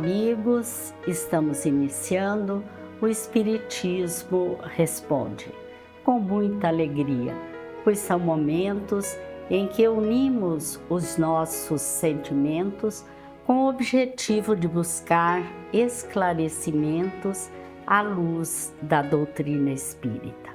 amigos, estamos iniciando o Espiritismo Responde, com muita alegria, pois são momentos em que unimos os nossos sentimentos com o objetivo de buscar esclarecimentos à luz da doutrina espírita.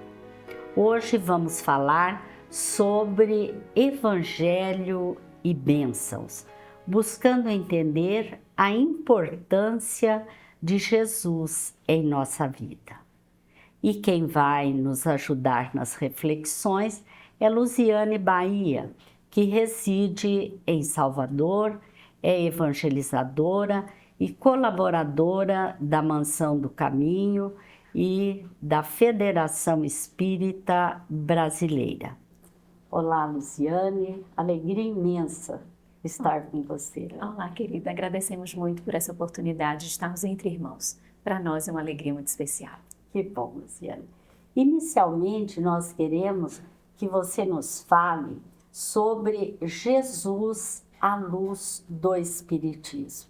Hoje vamos falar sobre Evangelho e bênçãos, buscando entender a importância de Jesus em nossa vida. E quem vai nos ajudar nas reflexões é Luziane Bahia, que reside em Salvador, é evangelizadora e colaboradora da Mansão do Caminho e da Federação Espírita Brasileira. Olá, Luziane, alegria imensa estar com você. Olá, querida, agradecemos muito por essa oportunidade de estarmos entre irmãos. Para nós é uma alegria muito especial. Que bom, Luziane. Inicialmente, nós queremos que você nos fale sobre Jesus à luz do Espiritismo.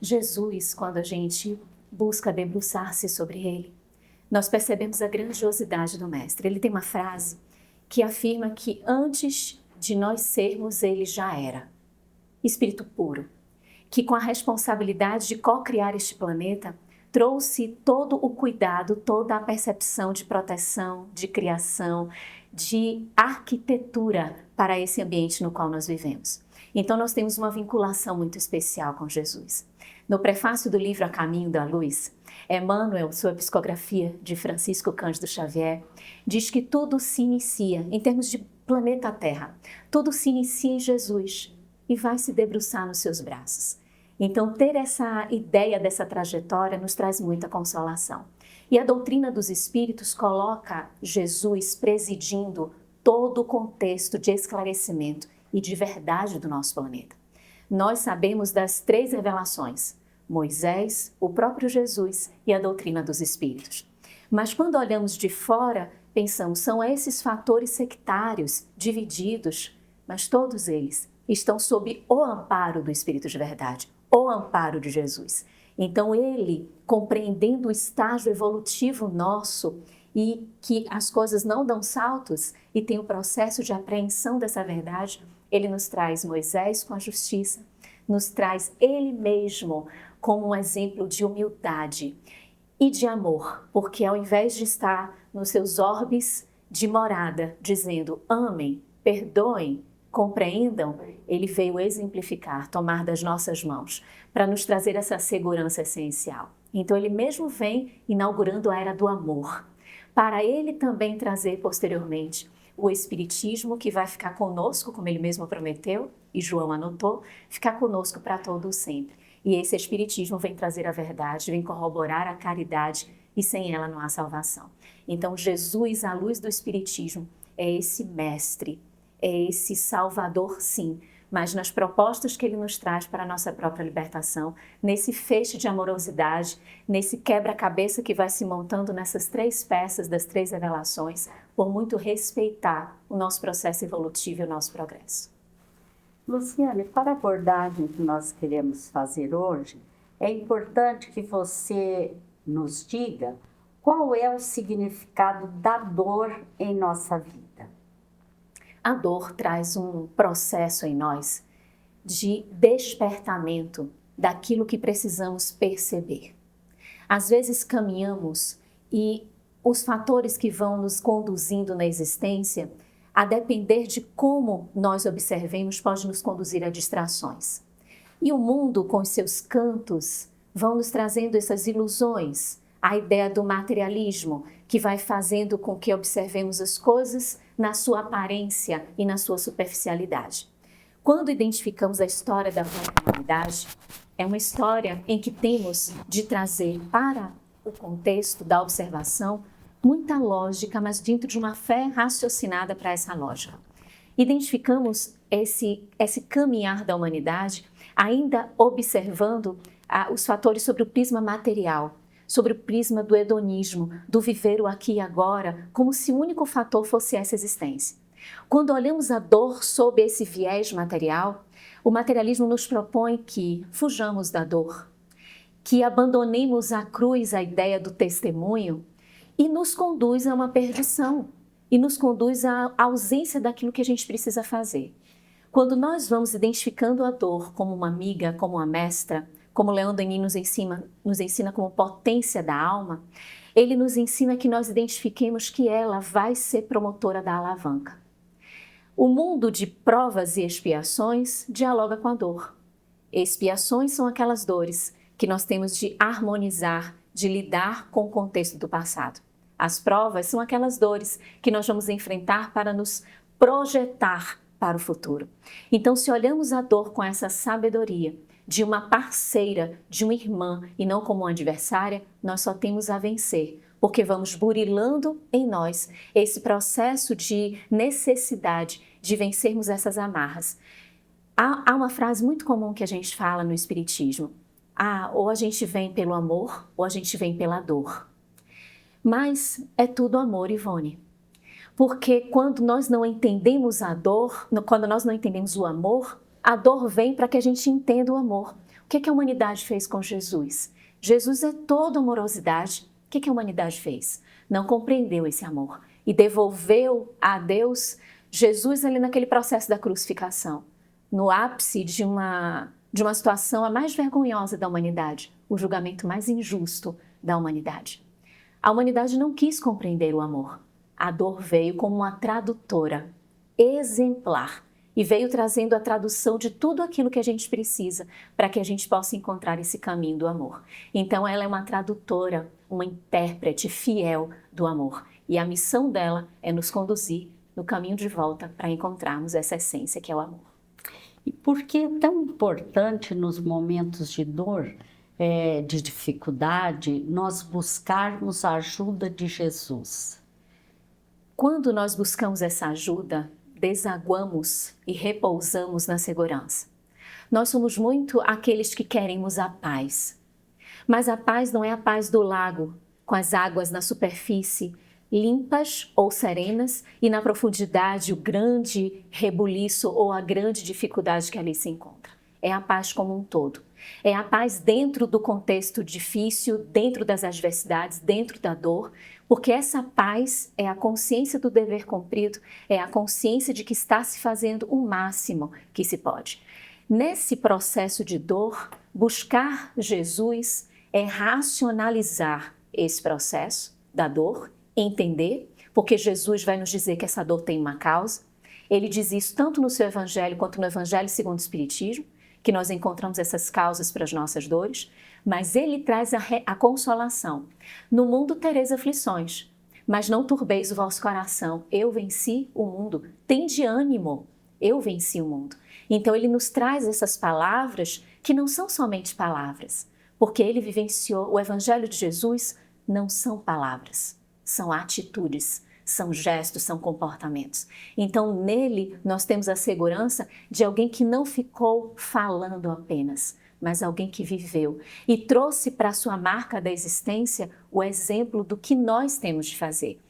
Jesus, quando a gente busca debruçar-se sobre ele, nós percebemos a grandiosidade do Mestre. Ele tem uma frase que afirma que antes de nós sermos, ele já era. Espírito puro, que com a responsabilidade de co-criar este planeta, trouxe todo o cuidado, toda a percepção de proteção, de criação, de arquitetura para esse ambiente no qual nós vivemos. Então nós temos uma vinculação muito especial com Jesus. No prefácio do livro A Caminho da Luz, Emmanuel, sua psicografia de Francisco Cândido Xavier, diz que tudo se inicia, em termos de planeta Terra, tudo se inicia em Jesus e vai se debruçar nos seus braços. Então, ter essa ideia dessa trajetória nos traz muita consolação. E a doutrina dos Espíritos coloca Jesus presidindo todo o contexto de esclarecimento e de verdade do nosso planeta. Nós sabemos das 3 revelações: Moisés, o próprio Jesus e a doutrina dos Espíritos. Mas quando olhamos de fora, pensamos, são esses fatores sectários, divididos, mas todos eles estão sob o amparo do Espírito de verdade, o amparo de Jesus. Então ele, compreendendo o estágio evolutivo nosso e que as coisas não dão saltos e tem o processo de apreensão dessa verdade, ele nos traz Moisés com a justiça, nos traz ele mesmo como um exemplo de humildade e de amor, porque ao invés de estar nos seus orbes de morada, dizendo amem, perdoem, compreendam, ele veio exemplificar, tomar das nossas mãos, para nos trazer essa segurança essencial. Então ele mesmo vem inaugurando a era do amor, para ele também trazer posteriormente o Espiritismo, que vai ficar conosco, como ele mesmo prometeu, e João anotou, ficar conosco para todo o sempre. E esse Espiritismo vem trazer a verdade, vem corroborar a caridade, e sem ela não há salvação. Então Jesus, à luz do Espiritismo, é esse mestre, é esse Salvador, sim, mas nas propostas que ele nos traz para a nossa própria libertação, nesse feixe de amorosidade, nesse quebra-cabeça que vai se montando nessas 3 peças das 3 revelações, por muito respeitar o nosso processo evolutivo e o nosso progresso. Luziane, para a abordagem que nós queremos fazer hoje, é importante que você nos diga qual é o significado da dor em nossa vida. A dor traz um processo em nós de despertamento daquilo que precisamos perceber. Às vezes caminhamos e os fatores que vão nos conduzindo na existência, a depender de como nós observemos, pode nos conduzir a distrações. E o mundo, com os seus cantos, vão nos trazendo essas ilusões, a ideia do materialismo, que vai fazendo com que observemos as coisas na sua aparência e na sua superficialidade. Quando identificamos a história da humanidade, é uma história em que temos de trazer para o contexto da observação muita lógica, mas dentro de uma fé raciocinada para essa lógica. Identificamos esse caminhar da humanidade ainda observando os fatores sobre o prisma material, sobre o prisma do hedonismo, do viver o aqui e agora, como se o único fator fosse essa existência. Quando olhamos a dor sob esse viés material, o materialismo nos propõe que fujamos da dor que abandonemos a cruz, a ideia do testemunho, e nos conduz a uma perdição, e nos conduz à ausência daquilo que a gente precisa fazer. Quando nós vamos identificando a dor como uma amiga, como uma mestra, como Leon Denis nos ensina como potência da alma, ele nos ensina que nós identifiquemos que ela vai ser promotora da alavanca. O mundo de provas e expiações dialoga com a dor. Expiações são aquelas dores que nós temos de harmonizar, de lidar com o contexto do passado. As provas são aquelas dores que nós vamos enfrentar para nos projetar para o futuro. Então, se olhamos a dor com essa sabedoria de uma parceira, de uma irmã e não como uma adversária, nós só temos a vencer, porque vamos burilando em nós esse processo de necessidade de vencermos essas amarras. Há uma frase muito comum que a gente fala no Espiritismo. Ou a gente vem pelo amor, ou a gente vem pela dor. Mas é tudo amor, Ivone. Porque quando nós não entendemos a dor, quando nós não entendemos o amor, a dor vem para que a gente entenda o amor. O que a humanidade fez com Jesus? Jesus é toda amorosidade. O que a humanidade fez? Não compreendeu esse amor e devolveu a Deus Jesus ali naquele processo da crucificação, no ápice de uma situação a mais vergonhosa da humanidade, o julgamento mais injusto da humanidade. A humanidade não quis compreender o amor. A dor veio como uma tradutora exemplar e veio trazendo a tradução de tudo aquilo que a gente precisa para que a gente possa encontrar esse caminho do amor. Então ela é uma tradutora, uma intérprete fiel do amor. E a missão dela é nos conduzir no caminho de volta para encontrarmos essa essência que é o amor. E por que é tão importante nos momentos de dor, de dificuldade, nós buscarmos a ajuda de Jesus? Quando nós buscamos essa ajuda, desaguamos e repousamos na segurança. Nós somos muito aqueles que queremos a paz. Mas a paz não é a paz do lago, com as águas na superfície, limpas ou serenas, e na profundidade o grande rebuliço ou a grande dificuldade que ali se encontra. É a paz como um todo. É a paz dentro do contexto difícil, dentro das adversidades, dentro da dor, porque essa paz é a consciência do dever cumprido, é a consciência de que está se fazendo o máximo que se pode. Nesse processo de dor, buscar Jesus é racionalizar esse processo da dor, entender, porque Jesus vai nos dizer que essa dor tem uma causa. Ele diz isso tanto no seu Evangelho quanto no Evangelho segundo o Espiritismo, que nós encontramos essas causas para as nossas dores, mas ele traz a consolação. No mundo tereis aflições, mas não turbeis o vosso coração. Eu venci o mundo. Tende ânimo, eu venci o mundo. Então ele nos traz essas palavras que não são somente palavras, porque ele vivenciou o Evangelho de Jesus, não são palavras, são atitudes, são gestos, são comportamentos. Então, nele, nós temos a segurança de alguém que não ficou falando apenas, mas alguém que viveu e trouxe para a sua marca da existência o exemplo do que nós temos de fazer.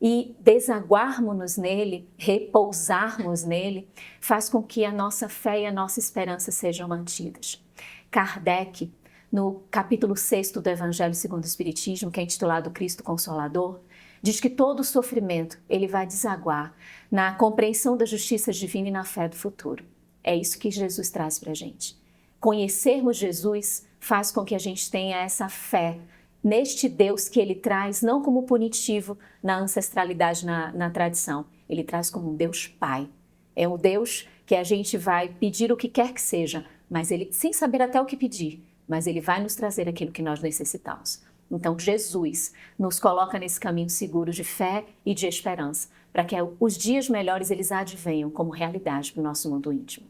E desaguarmos-nos nele, repousarmos nele, faz com que a nossa fé e a nossa esperança sejam mantidas. Kardec, no capítulo 6 do Evangelho segundo o Espiritismo, que é intitulado Cristo Consolador, diz que todo o sofrimento ele vai desaguar na compreensão da justiça divina e na fé do futuro. É isso que Jesus traz para a gente. Conhecermos Jesus faz com que a gente tenha essa fé neste Deus que ele traz não como punitivo na ancestralidade, na tradição. Ele traz como um Deus Pai. É um Deus que a gente vai pedir o que quer que seja, mas ele, sem saber até o que pedir, mas ele vai nos trazer aquilo que nós necessitamos. Então, Jesus nos coloca nesse caminho seguro de fé e de esperança, para que os dias melhores eles advenham como realidade para o nosso mundo íntimo.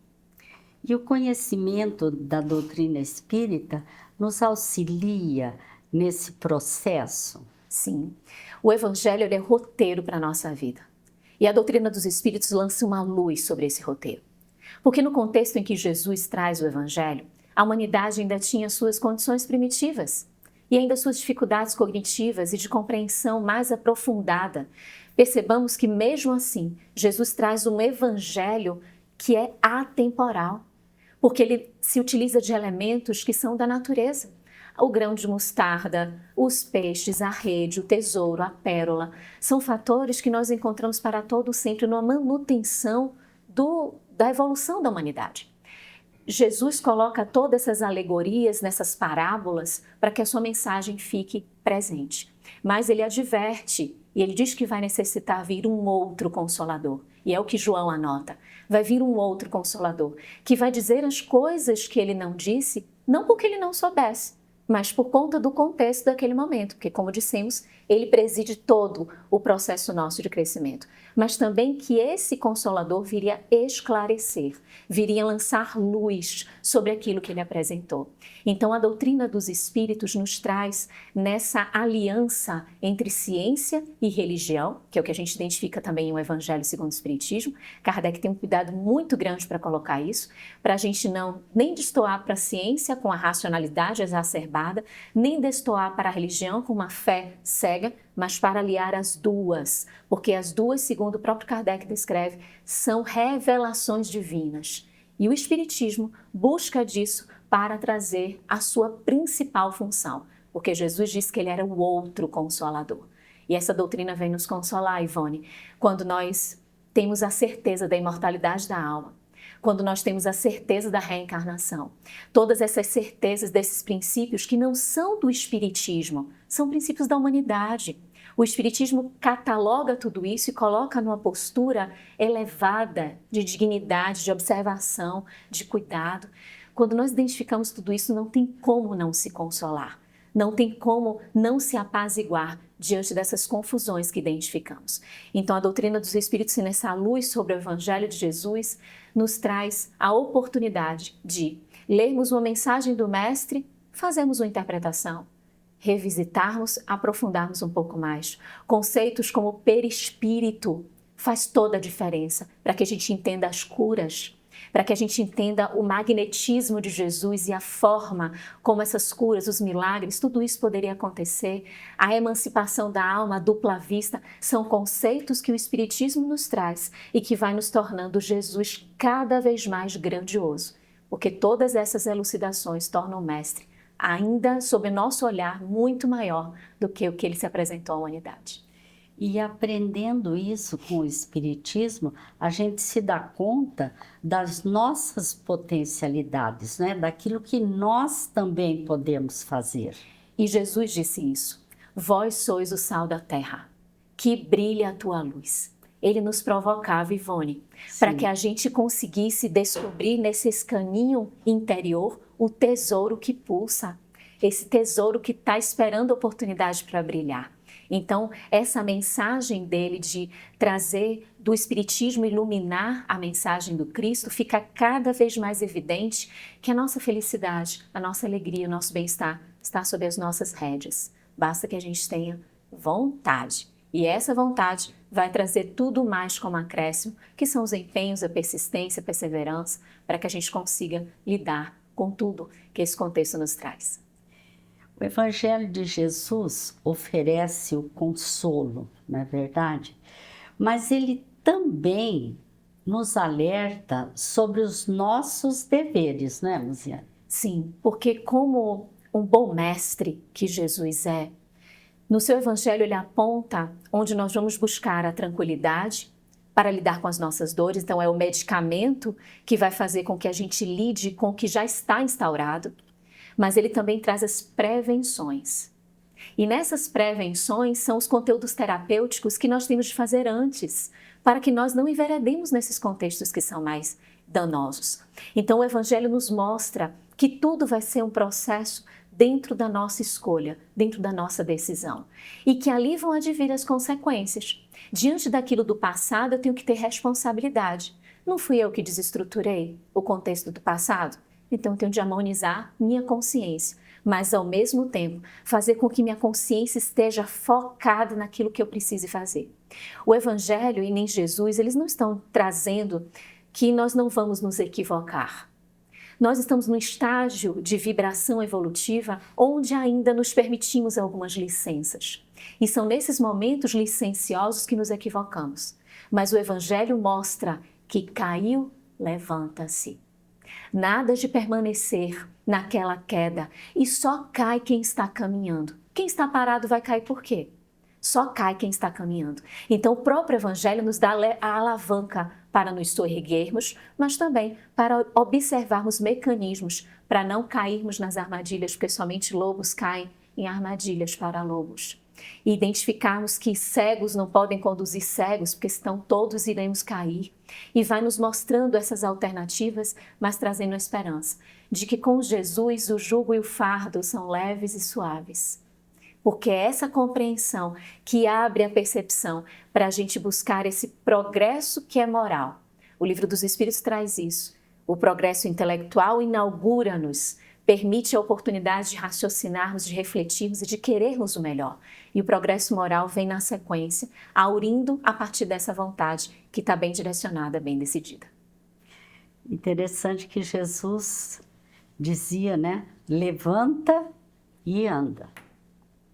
E o conhecimento da doutrina espírita nos auxilia nesse processo? Sim. O Evangelho é roteiro para a nossa vida. E a doutrina dos Espíritos lança uma luz sobre esse roteiro. Porque no contexto em que Jesus traz o Evangelho, a humanidade ainda tinha suas condições primitivas e ainda suas dificuldades cognitivas e de compreensão mais aprofundada. Percebamos que mesmo assim, Jesus traz um Evangelho que é atemporal, porque ele se utiliza de elementos que são da natureza. o grão de mostarda, os peixes, a rede, o tesouro, a pérola, são fatores que nós encontramos para todo sempre na manutenção da evolução da humanidade. Jesus coloca todas essas alegorias nessas parábolas para que a sua mensagem fique presente. Mas ele adverte e ele diz que vai necessitar vir um outro Consolador. E é o que João anota. Vai vir um outro Consolador que vai dizer as coisas que ele não disse, não porque ele não soubesse, mas por conta do contexto daquele momento, porque, como dissemos, ele preside todo o processo nosso de crescimento. Mas também que esse Consolador viria esclarecer, viria lançar luz sobre aquilo que ele apresentou. Então, a doutrina dos Espíritos nos traz nessa aliança entre ciência e religião, que é o que a gente identifica também em O Evangelho segundo o Espiritismo. Kardec tem um cuidado muito grande para colocar isso, para a gente não nem destoar para a ciência com a racionalidade exacerbada, nem destoar para a religião com uma fé cega, mas para aliar as duas, porque as duas, segundo o próprio Kardec descreve, são revelações divinas. E o Espiritismo busca disso para trazer a sua principal função, porque Jesus disse que ele era o outro Consolador. E essa doutrina vem nos consolar, Ivone, quando nós temos a certeza da imortalidade da alma, quando nós temos a certeza da reencarnação. Todas essas certezas desses princípios que não são do Espiritismo, são princípios da humanidade. O Espiritismo cataloga tudo isso e coloca numa postura elevada de dignidade, de observação, de cuidado. Quando nós identificamos tudo isso, não tem como não se consolar, não tem como não se apaziguar diante dessas confusões que identificamos. Então, a doutrina dos Espíritos, nessa luz sobre o Evangelho de Jesus, nos traz a oportunidade de lermos uma mensagem do Mestre, fazermos uma interpretação, revisitarmos, aprofundarmos um pouco mais. Conceitos como perispírito faz toda a diferença para que a gente entenda as curas, para que a gente entenda o magnetismo de Jesus e a forma como essas curas, os milagres, tudo isso poderia acontecer. A emancipação da alma, a dupla vista, são conceitos que o Espiritismo nos traz e que vai nos tornando Jesus cada vez mais grandioso, porque todas essas elucidações tornam o Mestre ainda sob nosso olhar muito maior do que o que ele se apresentou à humanidade. E aprendendo isso com o Espiritismo, a gente se dá conta das nossas potencialidades, né? Daquilo que nós também podemos fazer. E Jesus disse isso: vós sois o sal da terra, que brilha a tua luz. Ele nos provocava, Ivone, para que a gente conseguisse descobrir nesse escaninho interior o tesouro que pulsa, esse tesouro que está esperando a oportunidade para brilhar. Então, essa mensagem dele de trazer do Espiritismo, iluminar a mensagem do Cristo, fica cada vez mais evidente que a nossa felicidade, a nossa alegria, o nosso bem-estar está sob as nossas rédeas. Basta que a gente tenha vontade. E essa vontade vai trazer tudo mais como acréscimo, que são os empenhos, a persistência, a perseverança, para que a gente consiga lidar com tudo que esse contexto nos traz. O Evangelho de Jesus oferece o consolo, não é verdade? Mas ele também nos alerta sobre os nossos deveres, não é, Luziane? Sim, porque como um bom mestre que Jesus é, no seu Evangelho ele aponta onde nós vamos buscar a tranquilidade para lidar com as nossas dores. Então é o medicamento que vai fazer com que a gente lide com o que já está instaurado. Mas ele também traz as prevenções. E nessas prevenções são os conteúdos terapêuticos que nós temos de fazer antes, para que nós não enveredemos nesses contextos que são mais danosos. Então o Evangelho nos mostra que tudo vai ser um processo dentro da nossa escolha, dentro da nossa decisão. E que ali vão advir as consequências. Diante daquilo do passado, eu tenho que ter responsabilidade. Não fui eu que desestruturei o contexto do passado? Então, eu tenho de harmonizar minha consciência, mas, ao mesmo tempo, fazer com que minha consciência esteja focada naquilo que eu preciso fazer. O Evangelho e nem Jesus, eles não estão trazendo que nós não vamos nos equivocar. Nós estamos num estágio de vibração evolutiva onde ainda nos permitimos algumas licenças. E são nesses momentos licenciosos que nos equivocamos. Mas o Evangelho mostra que caiu, levanta-se. Nada de permanecer naquela queda. E só cai quem está caminhando. Quem está parado vai cair por quê? Só cai quem está caminhando. Então, o próprio Evangelho nos dá a alavanca para nos soerguermos, mas também para observarmos mecanismos para não cairmos nas armadilhas, porque somente lobos caem em armadilhas para lobos. E identificarmos que cegos não podem conduzir cegos, porque senão todos iremos cair. E vai nos mostrando essas alternativas, mas trazendo a esperança de que com Jesus o jugo e o fardo são leves e suaves. Porque é essa compreensão que abre a percepção para a gente buscar esse progresso que é moral. O Livro dos Espíritos traz isso. O progresso intelectual inaugura-nos, permite a oportunidade de raciocinarmos, de refletirmos e de querermos o melhor. E o progresso moral vem na sequência, aurindo a partir dessa vontade que está bem direcionada, bem decidida. Interessante que Jesus dizia, né? Levanta e anda.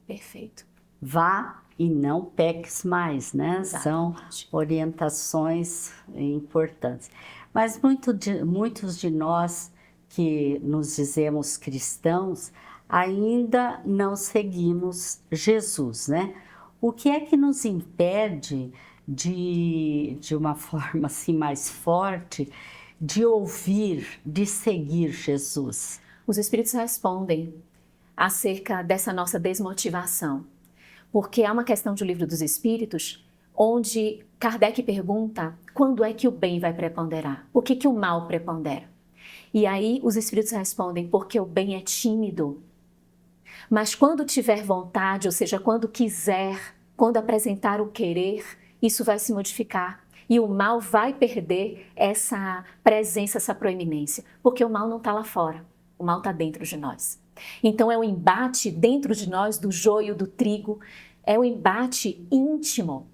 Perfeito. Vá e não peques mais, né? Exatamente. São orientações importantes. Mas muitos de nós que nos dizemos cristãos ainda não seguimos Jesus, né? O que é que nos impede de uma forma assim mais forte, de ouvir, de seguir Jesus? Os Espíritos respondem acerca dessa nossa desmotivação. Porque há uma questão do Livro dos Espíritos, onde Kardec pergunta quando é que o bem vai preponderar? Por que o mal prepondera? E aí os Espíritos respondem, porque o bem é tímido. Mas quando tiver vontade, ou seja, quando quiser, quando apresentar o querer, isso vai se modificar. E o mal vai perder essa presença, essa proeminência. Porque o mal não está lá fora, o mal está dentro de nós. Então é um embate dentro de nós do joio, do trigo, é um embate íntimo,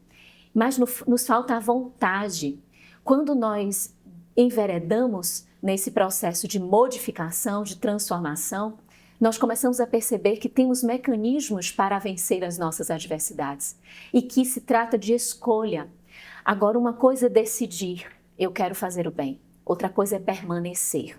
mas nos falta a vontade. Quando nós enveredamos nesse processo de modificação, de transformação, nós começamos a perceber que temos mecanismos para vencer as nossas adversidades e que se trata de escolha. Agora, uma coisa é decidir, eu quero fazer o bem, outra coisa é permanecer.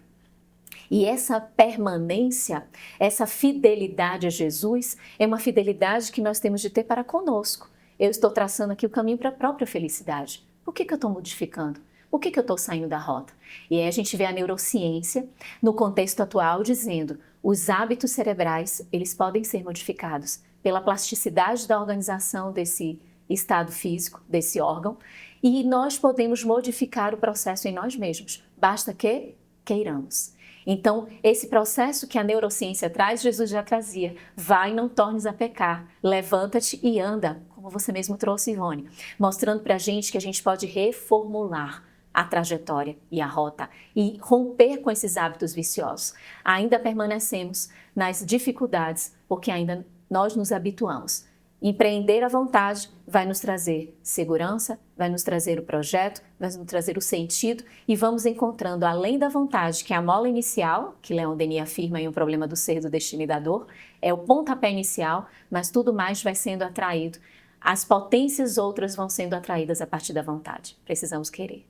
E essa permanência, essa fidelidade a Jesus, é uma fidelidade que nós temos de ter para conosco. Eu estou traçando aqui o caminho para a própria felicidade. Por que eu estou modificando? Por que eu estou saindo da rota? E aí a gente vê a neurociência, no contexto atual, dizendo os hábitos cerebrais, eles podem ser modificados pela plasticidade da organização desse estado físico, desse órgão, e nós podemos modificar o processo em nós mesmos. Basta que queiramos. Então, esse processo que a neurociência traz, Jesus já trazia. Vai e não tornes a pecar. Levanta-te e anda, como você mesmo trouxe, Ivone. Mostrando para a gente que a gente pode reformular a trajetória e a rota e romper com esses hábitos viciosos. Ainda permanecemos nas dificuldades, porque ainda nós nos habituamos. Empreender à vontade vai nos trazer segurança, vai nos trazer o projeto, vai nos trazer o sentido e vamos encontrando, além da vontade, que é a mola inicial, que Leon Denis afirma em O Problema do Ser, do Destino e da Dor, é o pontapé inicial, mas tudo mais vai sendo atraído. As potências outras vão sendo atraídas a partir da vontade. Precisamos querer.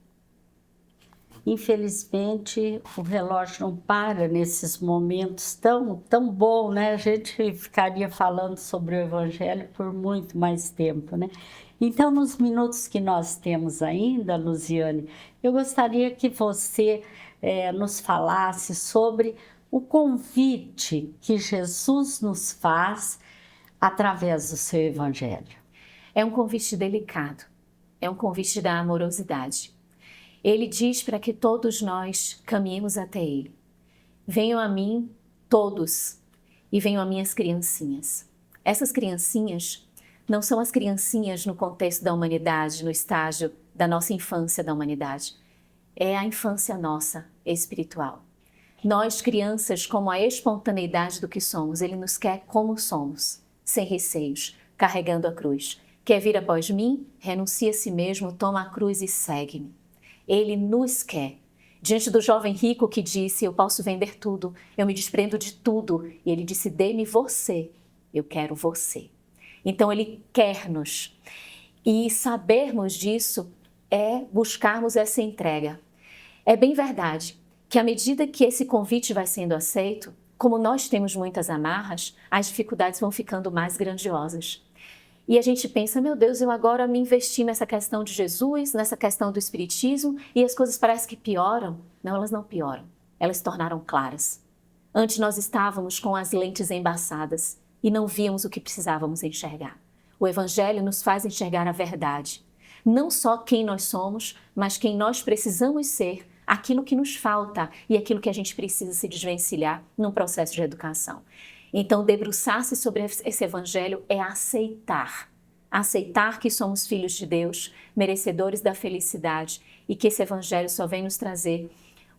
Infelizmente, o relógio não para nesses momentos tão bom, né? A gente ficaria falando sobre o Evangelho por muito mais tempo, né? Então, nos minutos que nós temos ainda, Luziane, eu gostaria que você nos falasse sobre o convite que Jesus nos faz através do seu Evangelho. É um convite delicado, é um convite da amorosidade. Ele diz para que todos nós caminhemos até Ele. Venham a mim todos e venham a mim as criancinhas. Essas criancinhas não são as criancinhas no contexto da humanidade, no estágio da nossa infância da humanidade. É a infância nossa, espiritual. Nós, crianças, como a espontaneidade do que somos, Ele nos quer como somos, sem receios, carregando a cruz. Quer vir após mim? Renuncia a si mesmo, toma a cruz e segue-me. Ele nos quer. Diante do jovem rico que disse, eu posso vender tudo, eu me desprendo de tudo. E ele disse, dê-me você, eu quero você. Então ele quer-nos. E sabermos disso é buscarmos essa entrega. É bem verdade que à medida que esse convite vai sendo aceito, como nós temos muitas amarras, as dificuldades vão ficando mais grandiosas. E a gente pensa, meu Deus, eu agora me investi nessa questão de Jesus, nessa questão do Espiritismo, e as coisas parecem que pioram. Não, elas não pioram. Elas se tornaram claras. Antes nós estávamos com as lentes embaçadas e não víamos o que precisávamos enxergar. O Evangelho nos faz enxergar a verdade. Não só quem nós somos, mas quem nós precisamos ser, aquilo que nos falta e aquilo que a gente precisa se desvencilhar num processo de educação. Então, debruçar-se sobre esse Evangelho é aceitar. Aceitar que somos filhos de Deus, merecedores da felicidade e que esse Evangelho só vem nos trazer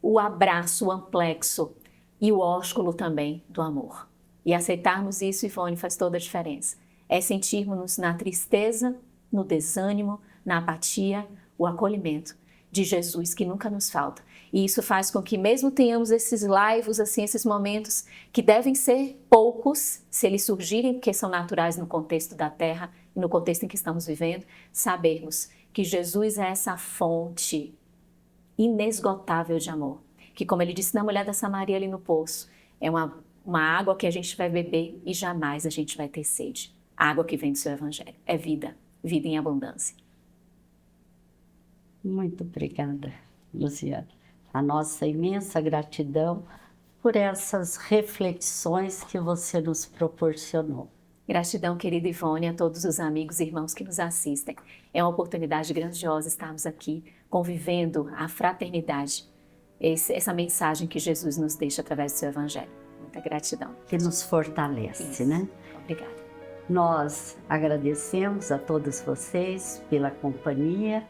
o abraço, o amplexo e o ósculo também do amor. E aceitarmos isso, Ivone, faz toda a diferença. É sentirmos-nos na tristeza, no desânimo, na apatia, o acolhimento de Jesus que nunca nos falta. E isso faz com que mesmo tenhamos esses laivos, assim, esses momentos que devem ser poucos, se eles surgirem, porque são naturais no contexto da Terra e no contexto em que estamos vivendo, sabermos que Jesus é essa fonte inesgotável de amor. Que, como ele disse na mulher da Samaria ali no poço, é uma água que a gente vai beber e jamais a gente vai ter sede. A água que vem do seu Evangelho. É vida, vida em abundância. Muito obrigada, Luziane. A nossa imensa gratidão por essas reflexões que você nos proporcionou. Gratidão, querida Ivone, a todos os amigos e irmãos que nos assistem. É uma oportunidade grandiosa estarmos aqui convivendo a fraternidade, essa mensagem que Jesus nos deixa através do seu Evangelho. Muita gratidão. Que nos fortalece, Isso. né? Obrigada. Nós agradecemos a todos vocês pela companhia.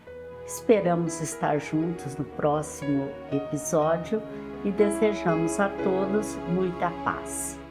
Esperamos estar juntos no próximo episódio e desejamos a todos muita paz.